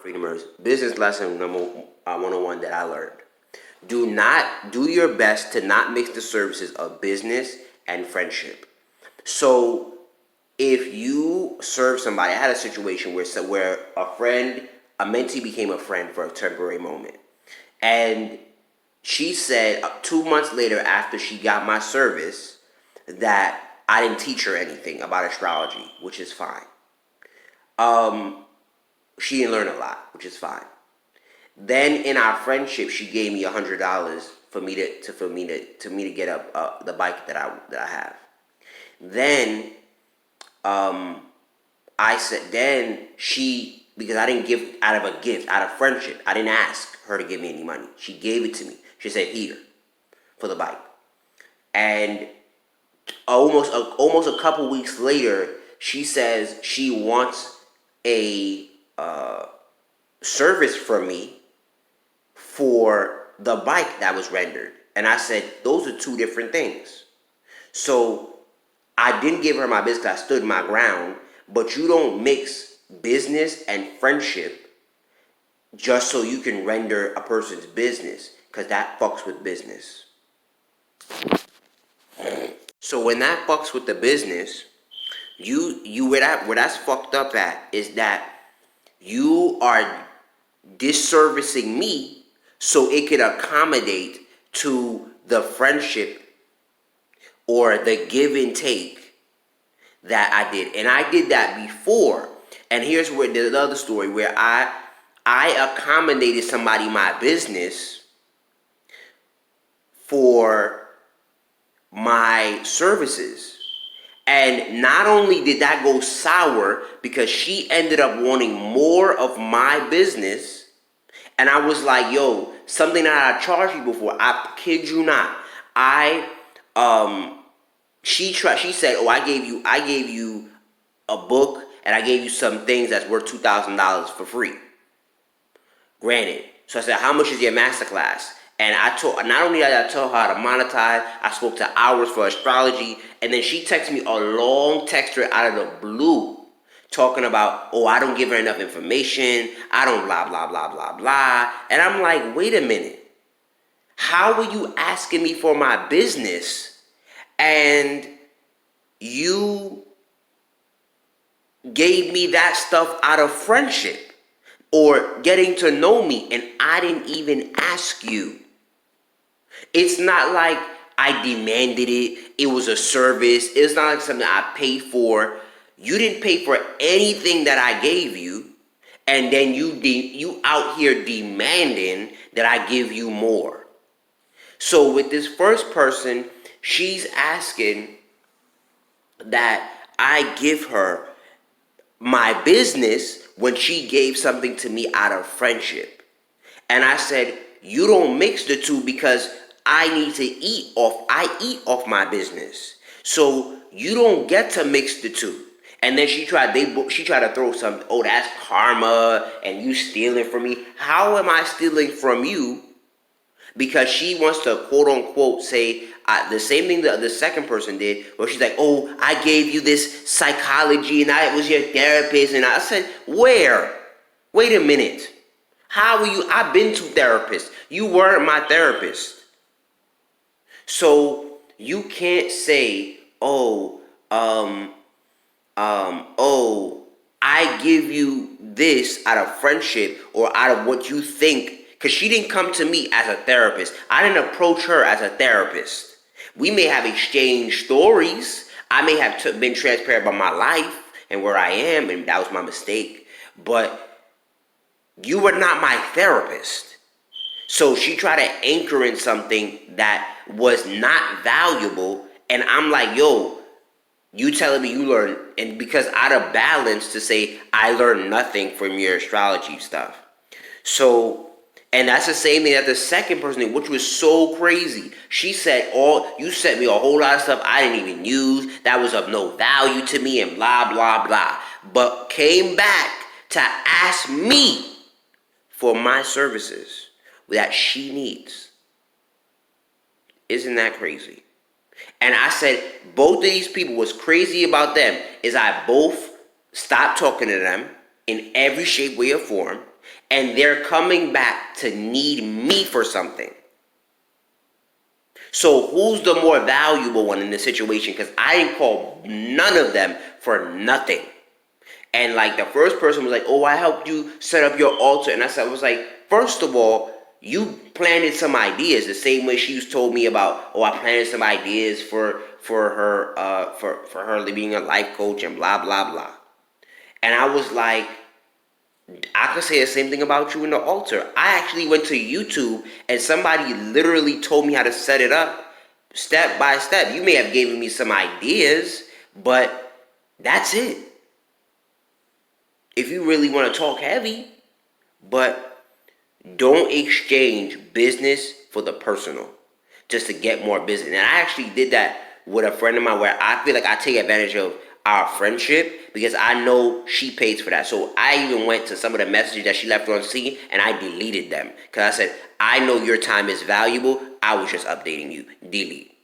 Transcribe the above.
Freedomers, business lesson number 101 that I learned. Do your best to not mix the services of business and friendship. So if you serve somebody, I had a situation where a mentee became a friend for a temporary moment. And she said 2 months later after she got my service that I didn't teach her anything about astrology, which is fine. She didn't learn a lot, which is fine. Then in our friendship, she gave me $100 for me to get up the bike that I have. Then I said because I didn't give out of a gift, out of friendship. I didn't ask her to give me any money. She gave it to me. She said, "Here for the bike." And almost a couple weeks later, she says she wants a service from me for the bike that was rendered. And I said, those are two different things. So I didn't give her my business. I stood my ground. But you don't mix business and friendship just so you can render a person's business, because that fucks with business. So when that fucks with the business, where that's fucked up at is that you are disservicing me so it could accommodate to the friendship or the give and take that I did. And I did that before. And here's where there's another story where I accommodated somebody my business for my services. And not only did that go sour, because she ended up wanting more of my business, and I was like, yo, something that I charged you before, I kid you not. She said, oh, I gave you a book, and I gave you some things that's worth $2,000 for free. Granted. So I said, how much is your masterclass? And not only did I tell her how to monetize, I spoke to hours for astrology, and then she texted me a long text out of the blue talking about, oh, I don't give her enough information, I don't blah, blah, blah, blah, blah. And I'm like, wait a minute. How are you asking me for my business and you gave me that stuff out of friendship or getting to know me, and I didn't even ask you? It's not like I demanded it. It was a service. It's not like something I paid for. You didn't pay for anything that I gave you, and then you out here demanding that I give you more. So with this first person, she's asking that I give her my business when she gave something to me out of friendship. And I said, you don't mix the two, because I need to eat off my business. So you don't get to mix the two. And then she tried to throw some, oh, that's karma and you stealing from me. How am I stealing from you? Because she wants to quote unquote say the same thing that the second person did, where she's like, oh, I gave you this psychology and I was your therapist. And I said, where? Wait a minute. How are you? I've been to therapists. You weren't my therapist. So you can't say, oh, I give you this out of friendship or out of what you think. Because she didn't come to me as a therapist. I didn't approach her as a therapist. We may have exchanged stories. I may have been transparent about my life and where I am, and that was my mistake. But you were not my therapist. So she tried to anchor in something that was not valuable. And I'm like, yo, you telling me you learned, and because out of balance to say, I learned nothing from your astrology stuff. So, and that's the same thing that the second person did, which was so crazy. She said, you sent me a whole lot of stuff I didn't even use, that was of no value to me, and blah, blah, blah. But came back to ask me for my services that she needs. Isn't that crazy? And I said, both of these people, what's crazy about them is I both stopped talking to them in every shape, way, or form. and they're coming back to need me for something. So who's the more valuable one in this situation? Because I didn't call none of them for nothing. And like the first person was like, "Oh, I helped you set up your altar," and I was like, first of all, you planted some ideas the same way she told me about. Oh, I planted some ideas for her for her being a life coach and blah blah blah. And I was like, I could say the same thing about you in the altar. I actually went to YouTube and somebody literally told me how to set it up step by step. You may have given me some ideas, but that's it. If you really want to talk heavy, but don't exchange business for the personal just to get more business. And I actually did that with a friend of mine where I feel like I take advantage of our friendship because I know she pays for that. So I even went to some of the messages that she left on scene and I deleted them because I said, I know your time is valuable. I was just updating you. Delete.